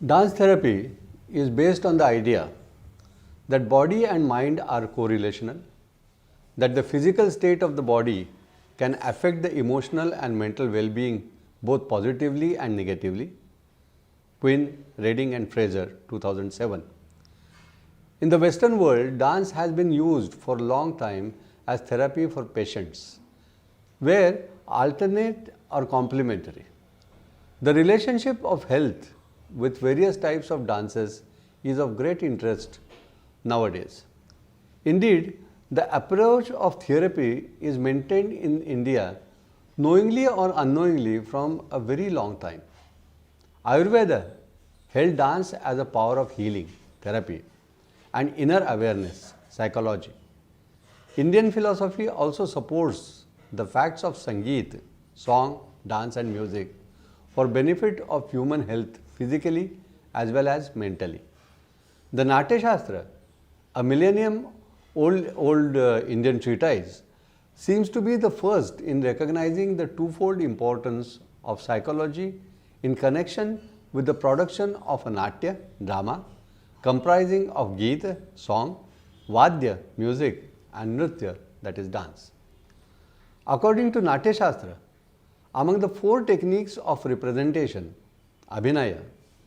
Dance therapy is based on the idea that body and mind are correlational, that the physical state of the body can affect the emotional and mental well-being both positively and negatively. Quinn, Redding and Fraser, 2007. In the Western world, dance has been used for a long time as therapy for patients, where alternate or complementary. The relationship of health with various types of dances is of great interest nowadays. Indeed, the approach of therapy is maintained in India knowingly or unknowingly from a very long time. Ayurveda held dance as a power of healing, therapy, and inner awareness, psychology. Indian philosophy also supports the facts of Sangeet, song, dance, and music for benefit of human health physically as well as mentally. The Natya Shastra, a millennium old Indian treatise, seems to be the first in recognizing the twofold importance of psychology in connection with the production of a Natya, drama, comprising of Geeta, song, Vadya, music, and Nritya, that is dance. According to Natya Shastra, among the four techniques of representation, Abhinaya,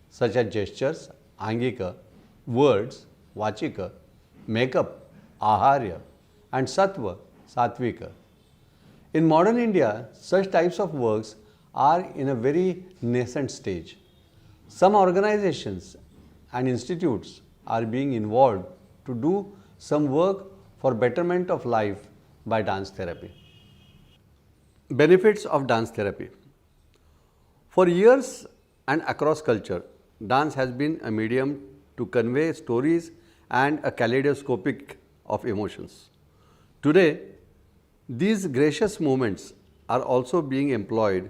such as gestures, Angika, words, Vachika, makeup, Aharya, and Sattva, Satvika. In modern India, such types of works are in a very nascent stage. Some organizations and institutes are being involved to do some work for betterment of life by dance therapy. Benefits of dance therapy. For years and across culture, dance has been a medium to convey stories and a kaleidoscopic of emotions. Today, these gracious moments are also being employed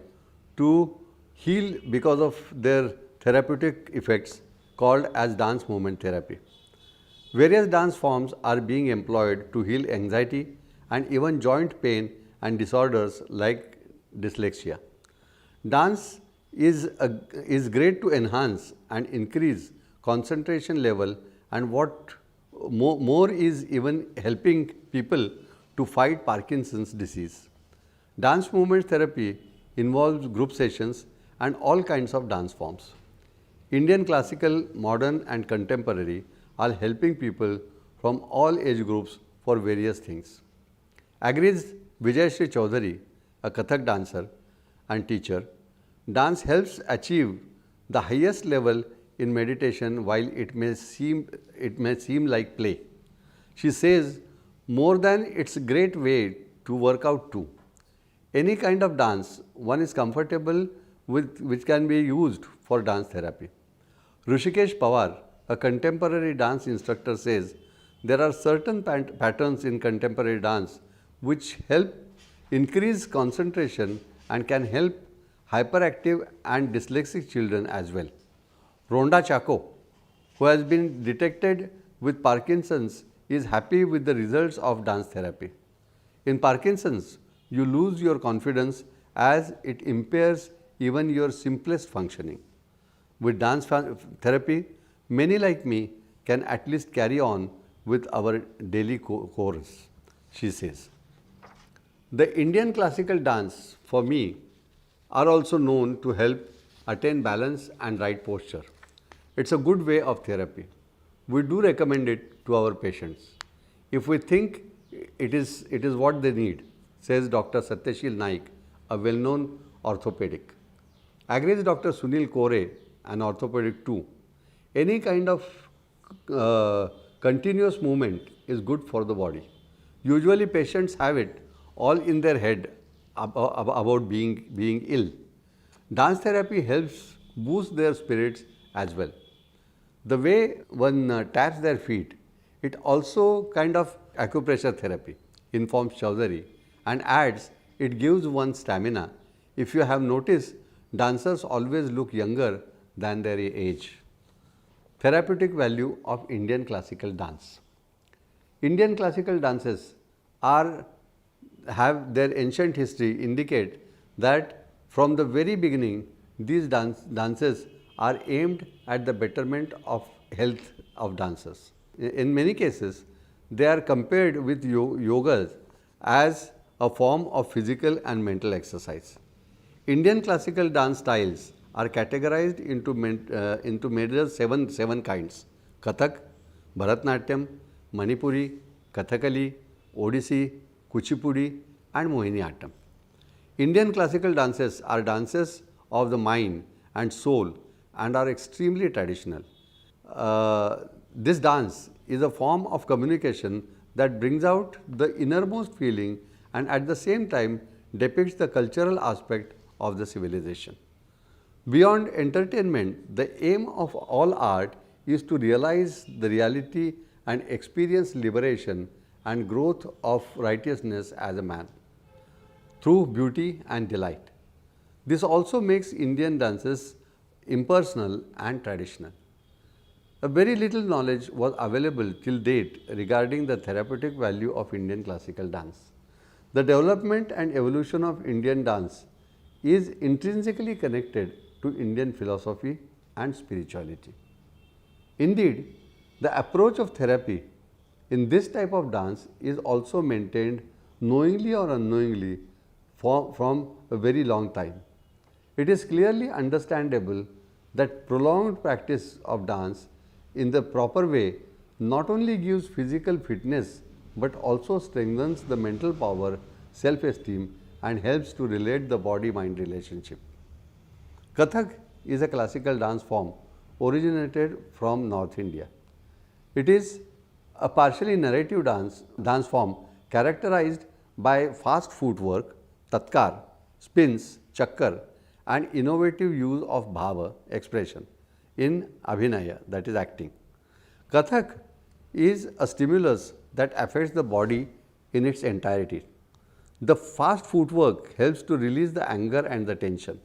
to heal because of their therapeutic effects called as dance movement therapy. Various dance forms are being employed to heal anxiety and even joint pain and disorders like dyslexia. Dance is great to enhance and increase concentration level, and what more is even helping people to fight Parkinson's disease. Dance movement therapy involves group sessions and all kinds of dance forms. Indian classical, modern and contemporary are helping people from all age groups for various things. Agrees Vijayashree Chaudhary, a Kathak dancer and teacher, dance helps achieve the highest level in meditation while it may seem like play. She says, more than it's a great way to work out too. Any kind of dance one is comfortable with which can be used for dance therapy. Rishikesh Pawar, a contemporary dance instructor, says there are certain patterns in contemporary dance which help increase concentration and can help hyperactive and dyslexic children as well. Rhonda Chaco, who has been detected with Parkinson's, is happy with the results of dance therapy. In Parkinson's, you lose your confidence as it impairs even your simplest functioning. With dance therapy, many like me can at least carry on with our daily course, she says. The Indian classical dance, for me, are also known to help attain balance and right posture. It's a good way of therapy. We do recommend it to our patients if we think it is what they need, says Dr. Satyashil Naik, a well-known orthopedic. Agrees Dr. Sunil Kore, an orthopedic too. Any kind of continuous movement is good for the body. Usually patients have it all in their head about being ill. Dance therapy helps boost their spirits as well. The way one taps their feet, it also kind of acupressure therapy, informs Chaudhary, and adds it gives one stamina. If you have noticed, dancers always look younger than their age. Therapeutic value of Indian classical dance. Indian classical dances have their ancient history indicate that from the very beginning these dances are aimed at the betterment of health of dancers. In many cases, they are compared with yoga as a form of physical and mental exercise. Indian classical dance styles are categorized into major seven kinds: Kathak, Bharatnatyam, Manipuri, Kathakali, Odissi, Kuchipudi, and Mohiniyattam. Indian classical dances are dances of the mind and soul and are extremely traditional. This dance is a form of communication that brings out the innermost feeling and at the same time depicts the cultural aspect of the civilization. Beyond entertainment, the aim of all art is to realize the reality and experience liberation and growth of righteousness as a man through beauty and delight. This also makes Indian dances impersonal and traditional. A very little knowledge was available till date regarding the therapeutic value of Indian classical dance. The development and evolution of Indian dance is intrinsically connected to Indian philosophy and spirituality. Indeed, the approach of therapy in this type of dance is also maintained knowingly or unknowingly from a very long time. It is clearly understandable that prolonged practice of dance in the proper way not only gives physical fitness but also strengthens the mental power, self-esteem, and helps to relate the body-mind relationship. Kathak is a classical dance form originated from North India. It is a partially narrative dance form characterized by fast footwork, tatkar, spins, chakkar, and innovative use of bhava expression in abhinaya, that is acting. Kathak is a stimulus that affects the body in its entirety. The fast footwork helps to release the anger and the tension.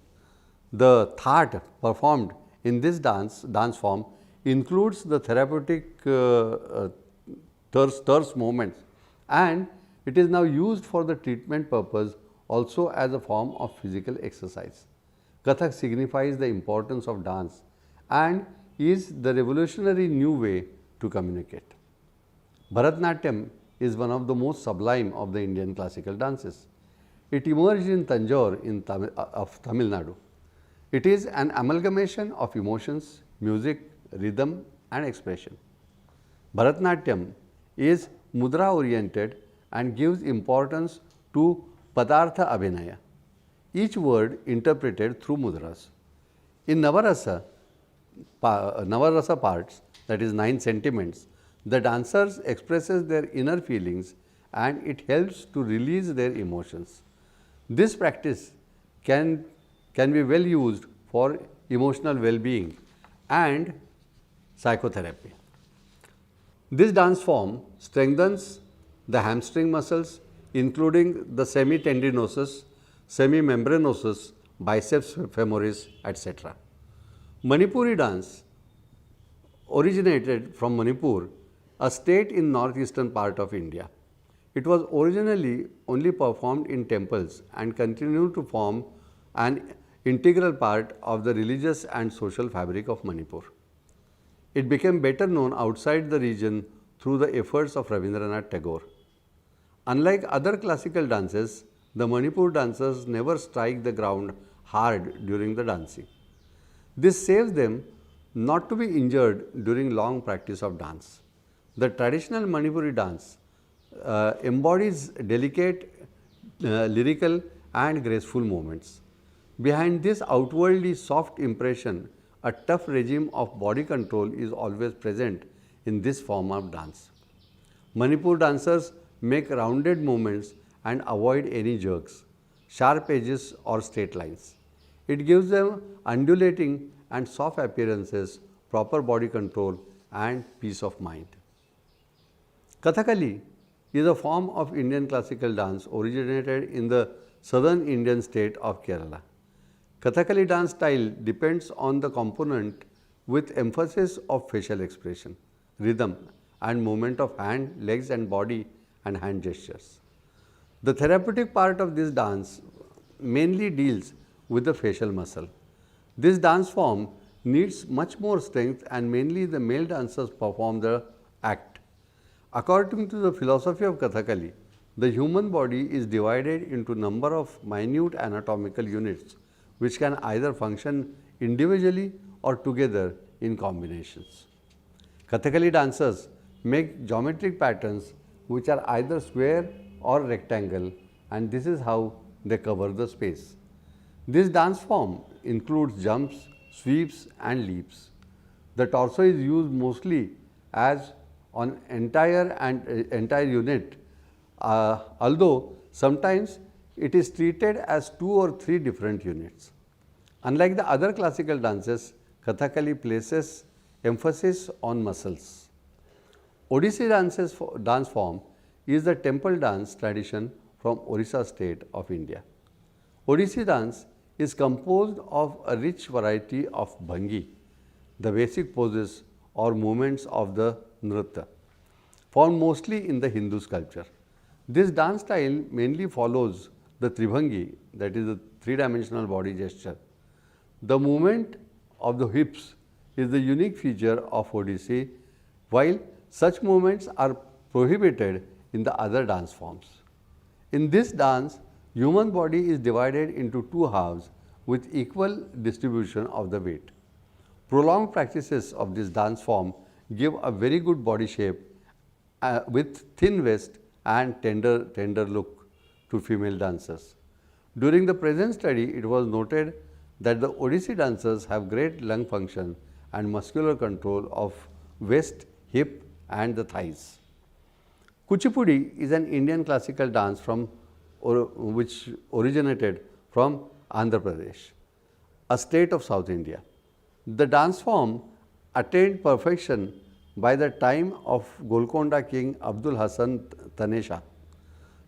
The thaat performed in this dance form includes the therapeutic terse movements, and it is now used for the treatment purpose also as a form of physical exercise. Kathak signifies the importance of dance and is the revolutionary new way to communicate. Bharatnatyam is one of the most sublime of the Indian classical dances. It emerged in Tanjore of Tamil Nadu. It is an amalgamation of emotions, music, rhythm, and expression. Bharatnatyam is mudra oriented and gives importance to padartha abhinaya, each word interpreted through mudras. In Navarasa parts, that is 9 sentiments, the dancers expresses their inner feelings and it helps to release their emotions. This practice can be well used for emotional well-being and psychotherapy. This dance form strengthens the hamstring muscles, including the semitendinosus, semimembranosus, biceps femoris, etc. Manipuri dance originated from Manipur, a state in northeastern part of India. It was originally only performed in temples and continued to form an integral part of the religious and social fabric of Manipur. It became better known outside the region through the efforts of Rabindranath Tagore. Unlike other classical dances, the Manipur dancers never strike the ground hard during the dancing. This saves them not to be injured during long practice of dance. The traditional Manipuri dance embodies delicate, lyrical and graceful movements. Behind this outwardly soft impression, a tough regime of body control is always present in this form of dance. Manipur dancers make rounded movements and avoid any jerks, sharp edges or straight lines. It gives them undulating and soft appearances, proper body control and peace of mind. Kathakali is a form of Indian classical dance originated in the southern Indian state of Kerala. Kathakali dance style depends on the component with emphasis of facial expression, rhythm and movement of hand, legs and body and hand gestures. The therapeutic part of this dance mainly deals with the facial muscle. This dance form needs much more strength and mainly the male dancers perform the act. According to the philosophy of Kathakali, the human body is divided into number of minute anatomical units which can either function individually or together in combinations. Kathakali dancers make geometric patterns which are either square or rectangle, and this is how they cover the space. This dance form includes jumps, sweeps and leaps. The torso is used mostly as on entire unit, although sometimes it is treated as 2 or 3 different units. Unlike the other classical dances, Kathakali places emphasis on muscles. Odissi dance form is the temple dance tradition from Orissa state of India. Odissi dance is composed of a rich variety of bhangi, the basic poses or movements of the nritya, found mostly in the Hindu sculpture. This dance style mainly follows the tribhangi, that is the three-dimensional body gesture. The movement of the hips is the unique feature of Odissi, while such movements are prohibited in the other dance forms. In this dance, human body is divided into 2 halves with equal distribution of the weight. Prolonged practices of this dance form give a very good body shape with thin waist and tender look to female dancers. During the present study, it was noted that the Odissi dancers have great lung function and muscular control of waist, hip and the thighs. Kuchipudi is an Indian classical dance which originated from Andhra Pradesh, a state of South India. The dance form attained perfection by the time of Golconda king Abdul Hassan Tanesha.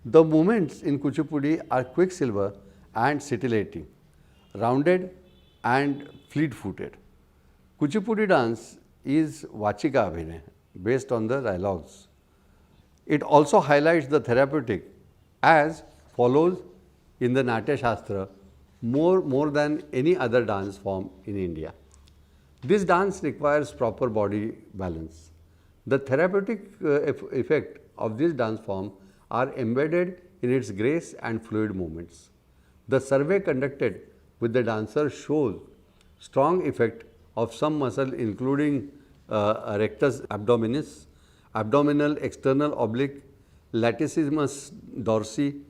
The movements in Kuchipudi are quicksilver and scintillating, rounded and fleet-footed. Kuchipudi dance is Vachika Abhinay based on the dialogues. It also highlights the therapeutic as follows in the Natya Shastra more than any other dance form in India. This dance requires proper body balance. The therapeutic effect of this dance form are embedded in its grace and fluid movements. The survey conducted with the dancer shows strong effect of some muscle including rectus abdominis, abdominal external oblique, latissimus dorsi,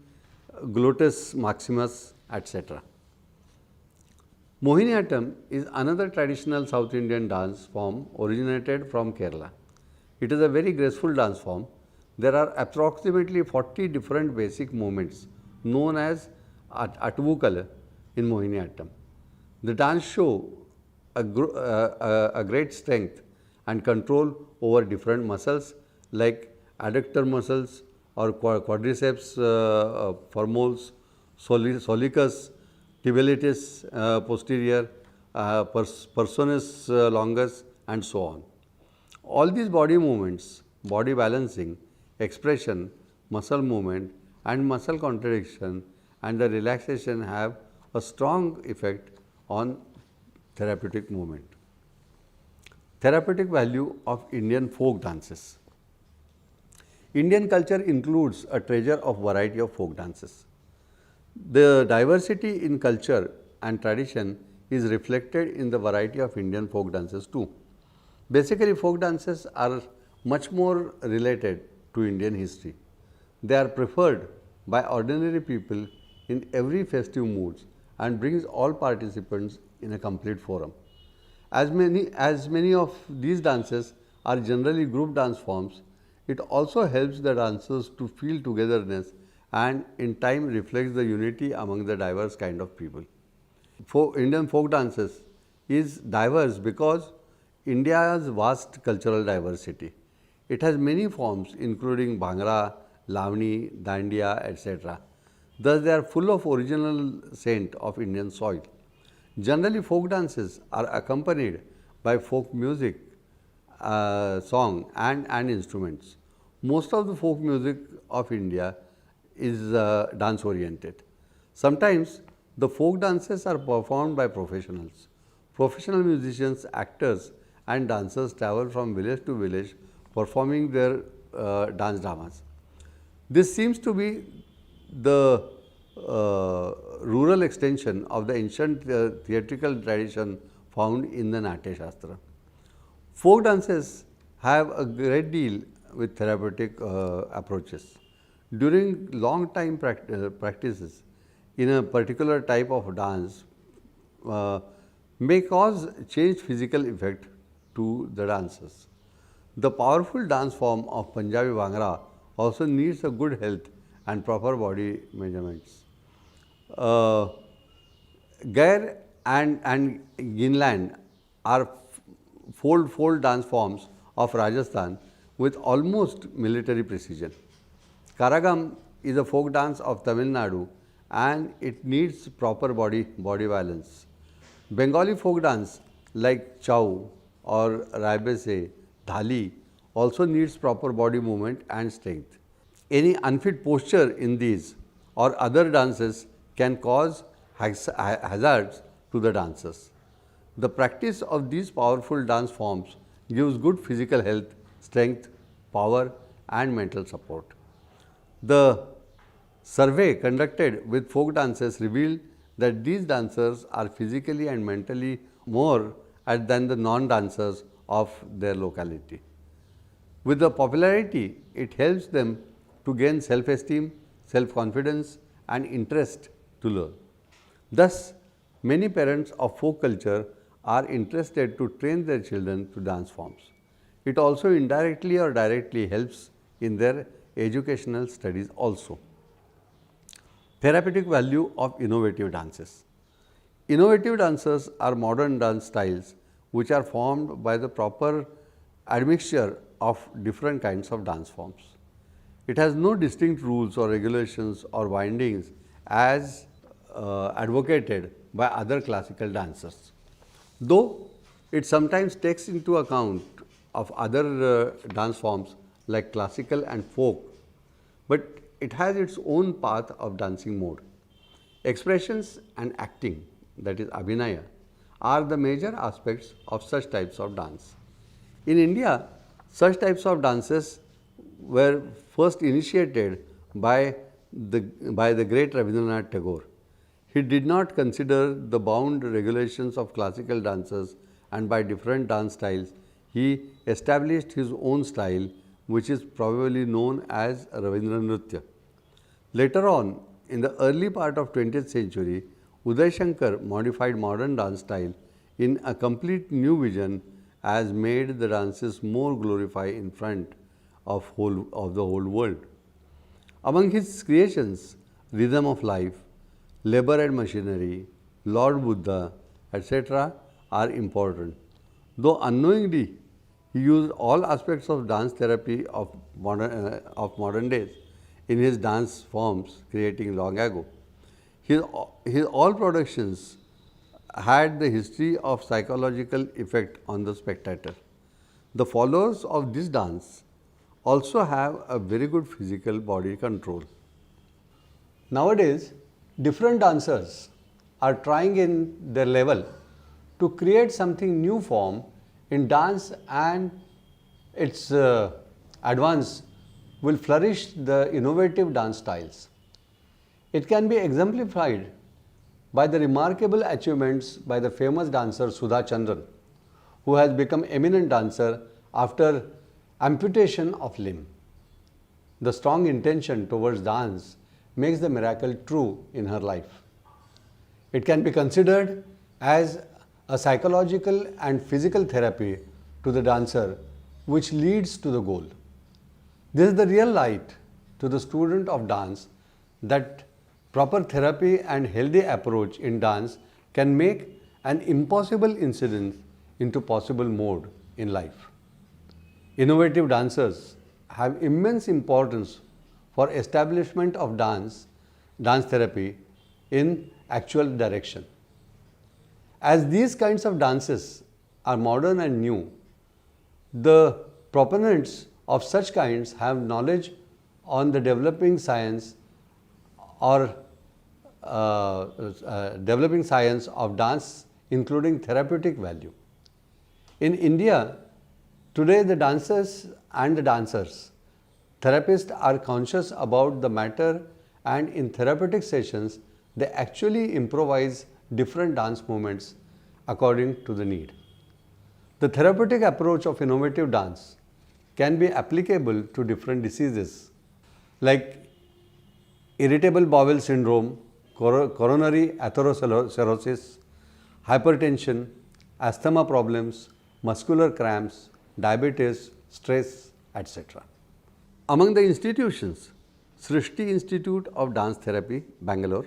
gluteus maximus, etc. Mohiniyattam is another traditional South Indian dance form originated from Kerala. It is a very graceful dance form. There are approximately 40 different basic movements known as Atvukala in Mohiniyattam. The dance show a great strength and control over different muscles like adductor muscles or quadriceps femoris, soleus, tibialis posterior, personis longus and so on. All these body movements, body balancing, expression, muscle movement and muscle contraction and the relaxation have a strong effect on therapeutic movement. Therapeutic value of Indian folk dances. Indian culture includes a treasure of variety of folk dances. The diversity in culture and tradition is reflected in the variety of Indian folk dances too. Basically, folk dances are much more related to Indian history. They are preferred by ordinary people in every festive moods and brings all participants in a complete forum. As many of these dances are generally group dance forms, it also helps the dancers to feel togetherness and in time reflects the unity among the diverse kind of people. Indian folk dances is diverse because India's vast cultural diversity. It has many forms including Bhangra, Lavani, Dandiya, etc. Thus, they are full of original scent of Indian soil. Generally, folk dances are accompanied by folk music, song and instruments. Most of the folk music of India is dance oriented. Sometimes the folk dances are performed by professionals. Professional musicians, actors, and dancers travel from village to village performing their dance dramas. This seems to be the rural extension of the ancient theatrical tradition found in the Natya Shastra. Folk dances have a great deal with therapeutic approaches. During long time practices in a particular type of dance may cause changed physical effect to the dancers. The powerful dance form of Punjabi Bhangra also needs a good health and proper body measurements. Gair and Ginland are fold dance forms of Rajasthan with almost military precision. Karagam is a folk dance of Tamil Nadu and it needs proper body balance. Bengali folk dance like Chow or Raibese, Dhali also needs proper body movement and strength. Any unfit posture in these or other dances can cause hazards to the dancers. The practice of these powerful dance forms gives good physical health, strength, power and mental support. The survey conducted with folk dances revealed that these dancers are physically and mentally more than the non-dancers of their locality. With the popularity, it helps them to gain self-esteem, self-confidence and interest to learn. Thus, many parents of folk culture are interested to train their children to dance forms. It also indirectly or directly helps in their educational studies also. Therapeutic value of innovative dances. Innovative dances are modern dance styles which are formed by the proper admixture of different kinds of dance forms. It has no distinct rules or regulations or bindings as advocated by other classical dancers. Though it sometimes takes into account of other dance forms like classical and folk, but it has its own path of dancing mode. Expressions and acting, that is Abhinaya, are the major aspects of such types of dance. In India, such types of dances were first initiated by the great Rabindranath Tagore. He did not consider the bound regulations of classical dances, and by different dance styles, he established his own style, which is probably known as Ravindra Nritya. Later on, in the early part of 20th century, Uday Shankar modified modern dance style in a complete new vision as made the dances more glorified in front of the whole world. Among his creations, Rhythm of Life, Labor and Machinery, Lord Buddha, etc. are important. Though unknowingly, he used all aspects of dance therapy of modern days in his dance forms creating long ago. His all productions had the history of psychological effect on the spectator. The followers of this dance also have a very good physical body control. Nowadays, different dancers are trying in their level to create something new form in dance, and its advance will flourish the innovative dance styles. It can be exemplified by the remarkable achievements by the famous dancer Sudha Chandran, who has become eminent dancer after amputation of limb. The strong intention towards dance makes the miracle true in her life. It can be considered as a psychological and physical therapy to the dancer which leads to the goal. This is the real light to the student of dance that proper therapy and healthy approach in dance can make an impossible incident into possible mode in life. Innovative dancers have immense importance for establishment of dance therapy in actual direction. As these kinds of dances are modern and new, the proponents of such kinds have knowledge on the developing science or developing science of dance including therapeutic value. In India, today the dancers and the dancers, therapists are conscious about the matter, and in therapeutic sessions, they actually improvise different dance movements according to the need. The therapeutic approach of innovative dance can be applicable to different diseases like irritable bowel syndrome, coronary atherosclerosis, hypertension, asthma problems, muscular cramps, diabetes, stress, etc. Among the institutions, Srishti Institute of Dance Therapy, Bangalore,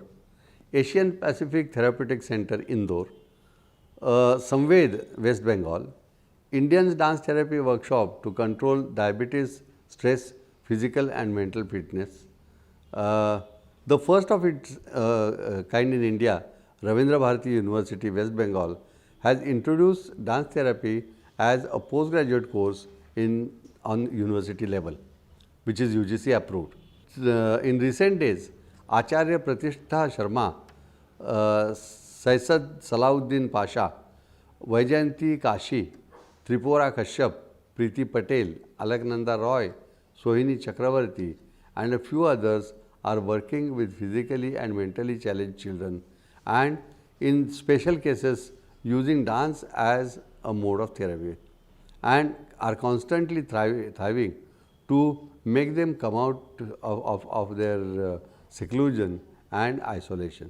Asian Pacific Therapeutic Center, Indore, Samved, West Bengal, Indian Dance Therapy Workshop to control diabetes, stress, physical and mental fitness. The first of its kind in India, Ravindra Bharati University, West Bengal, has introduced dance therapy as a postgraduate course on university level, which is UGC approved. In recent days, Acharya Pratishtha Sharma, Saisad Salahuddin Pasha, Vaijayanti Kashi, Tripura Kashyap, Preeti Patel, Alaknanda Roy, Sohini Chakravarti, and a few others are working with physically and mentally challenged children, and in special cases using dance as a mode of therapy, and are constantly thriving to make them come out of their seclusion and isolation.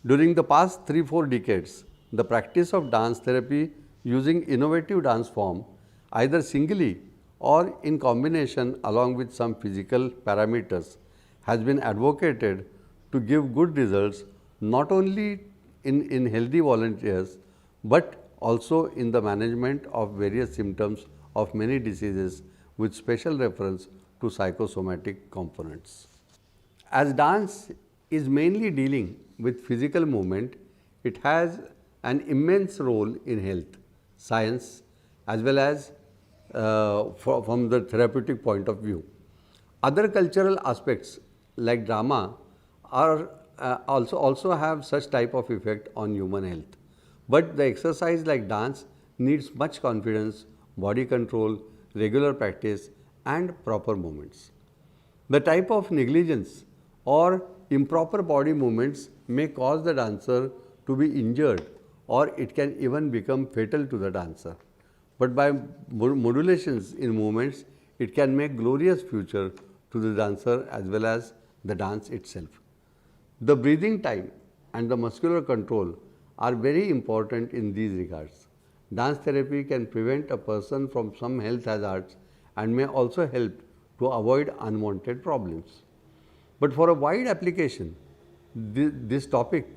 During the past 3-4 decades, the practice of dance therapy using innovative dance form, either singly or in combination along with some physical parameters, has been advocated to give good results not only in healthy volunteers but also in the management of various symptoms of many diseases with special reference to psychosomatic components. As dance is mainly dealing with physical movement, it has an immense role in health, science, as well as from the therapeutic point of view. Other cultural aspects like drama are also have such type of effect on human health. But the exercise like dance needs much confidence, body control, regular practice and proper movements. The type of negligence or improper body movements may cause the dancer to be injured, or it can even become fatal to the dancer. But by modulations in movements, it can make glorious future to the dancer as well as the dance itself. The breathing time and the muscular control are very important in these regards. Dance therapy can prevent a person from some health hazards and may also help to avoid unwanted problems. But for a wide application, this topic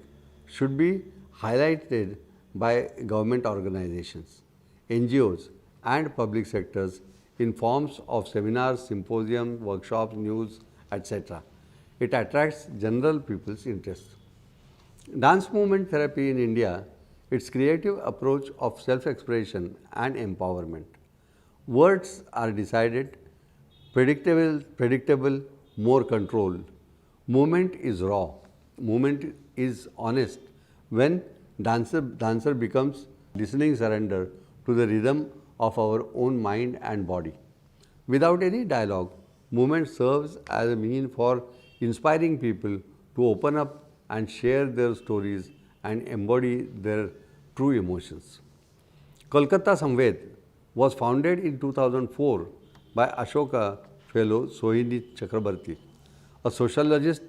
should be highlighted by government organizations, NGOs and public sectors in forms of seminars, symposiums, workshops, news, etc. It attracts general people's interest. Dance movement therapy in India, its creative approach of self-expression and empowerment. Words are decided, predictable, more controlled. Movement is raw. Movement is honest when dancer becomes listening surrender to the rhythm of our own mind and body. Without any dialogue, movement serves as a means for inspiring people to open up and share their stories and embody their true emotions. Kolkata Samved was founded in 2004 by Ashoka fellow Sohini Chakrabarti, a sociologist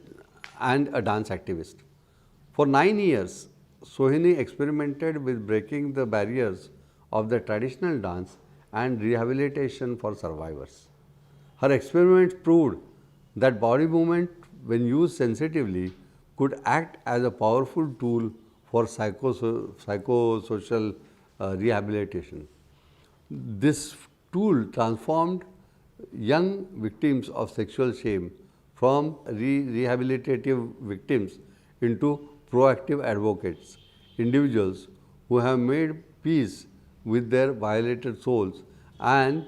and a dance activist. For 9 years, Sohini experimented with breaking the barriers of the traditional dance and rehabilitation for survivors. Her experiments proved that body movement, when used sensitively, could act as a powerful tool for psychosocial rehabilitation. This tool transformed young victims of sexual shame from rehabilitative victims into proactive advocates, individuals who have made peace with their violated souls and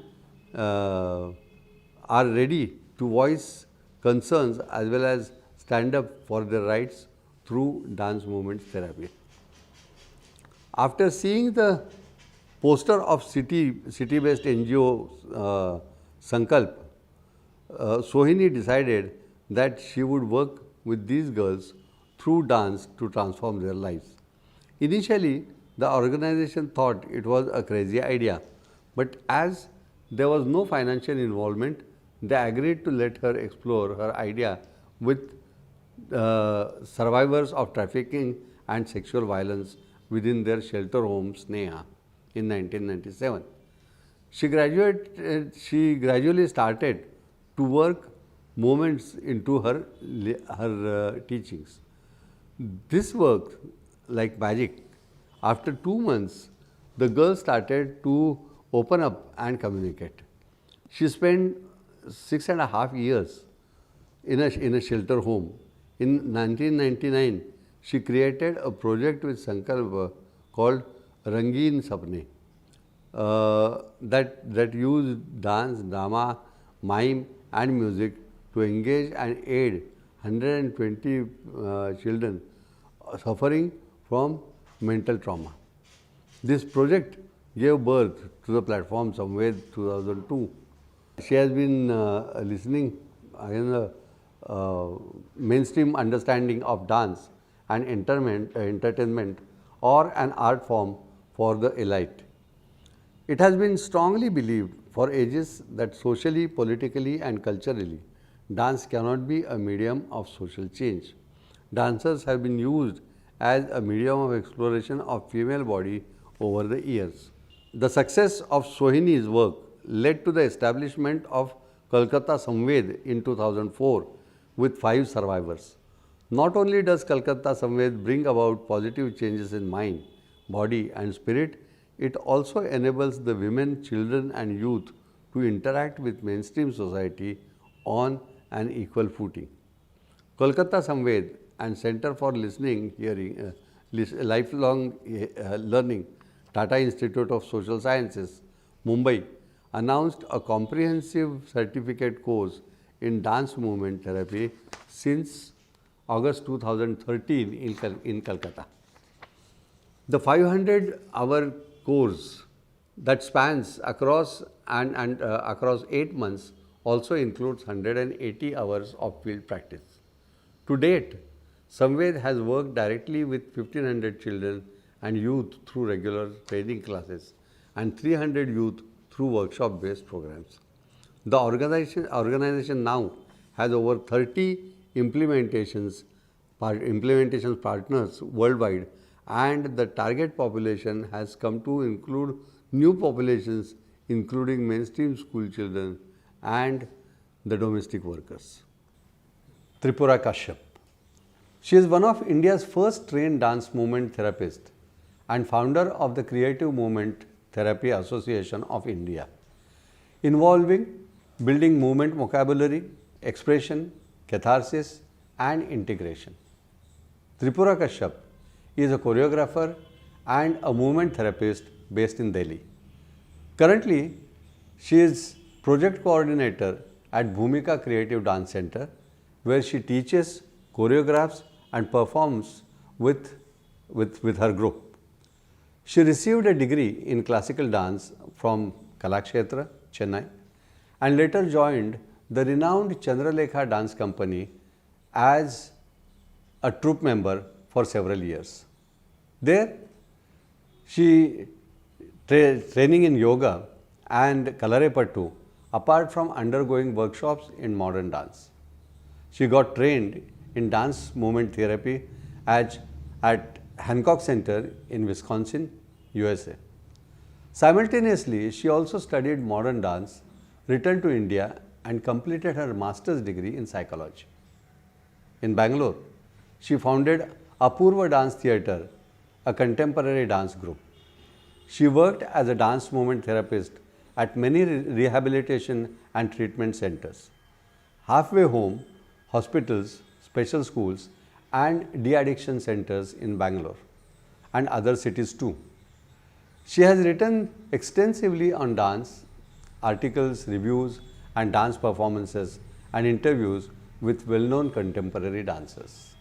are ready to voice concerns as well as stand up for their rights through dance movement therapy. After seeing the poster of city-based NGO Sankalp, Sohini decided that she would work with these girls through dance to transform their lives. Initially, the organization thought it was a crazy idea, but as there was no financial involvement, they agreed to let her explore her idea with survivors of trafficking and sexual violence within their shelter home Sneha in 1997. She gradually started to work moments into her teachings. This worked like magic. After 2 months, the girls started to open up and communicate. She spent 6.5 years in a shelter home. In 1999, she created a project with Sankalp called Rangeen Sapne that used dance, drama, mime and music to engage and aid 120 children suffering from mental trauma. This project gave birth to the platform Samved 2002. She has been listening in the mainstream understanding of dance and entertainment or an art form for the elite. It has been strongly believed for ages that socially, politically and culturally, dance cannot be a medium of social change. Dancers have been used as a medium of exploration of female body over the years. The success of Sohini's work led to the establishment of Kolkata Samved in 2004 with 5 survivors. Not only does Kolkata Samved bring about positive changes in mind, body and spirit, it also enables the women, children and youth to interact with mainstream society on an equal footing. Kolkata Samved and Center for Lifelong Learning, Tata Institute of Social Sciences, Mumbai, announced a comprehensive certificate course in dance movement therapy since August 2013 in Calcutta. The 500-hour course that spans across across 8 months also includes 180 hours of field practice. To date, Samved has worked directly with 1,500 children and youth through regular training classes and 300 youth through workshop-based programs. The organization now has over 30 implementation partners worldwide, and the target population has come to include new populations including mainstream school children and the domestic workers. Tripura Kashyap. She is one of India's first trained dance movement therapists and founder of the Creative Movement Therapy Association of India, involving building movement vocabulary, expression, catharsis and integration. Tripura Kashyap is a choreographer and a movement therapist based in Delhi. Currently, she is project coordinator at Bhumika Creative Dance Center, where she teaches, choreographs and performs with her group. She received a degree in classical dance from Kalakshetra, Chennai, and later joined the renowned Chandralekha Dance Company as a troupe member for several years. There, she training in yoga and Kalarepattu apart from undergoing workshops in modern dance. She got trained in dance movement therapy at Hancock Center in Wisconsin, USA. Simultaneously, she also studied modern dance, returned to India and completed her master's degree in psychology. In Bangalore, she founded Apurva Dance Theatre, a contemporary dance group. She worked as a dance movement therapist at many rehabilitation and treatment centers. Halfway home, hospitals, special schools and de-addiction centers in Bangalore and other cities too. She has written extensively on dance, articles, reviews and dance performances and interviews with well-known contemporary dancers.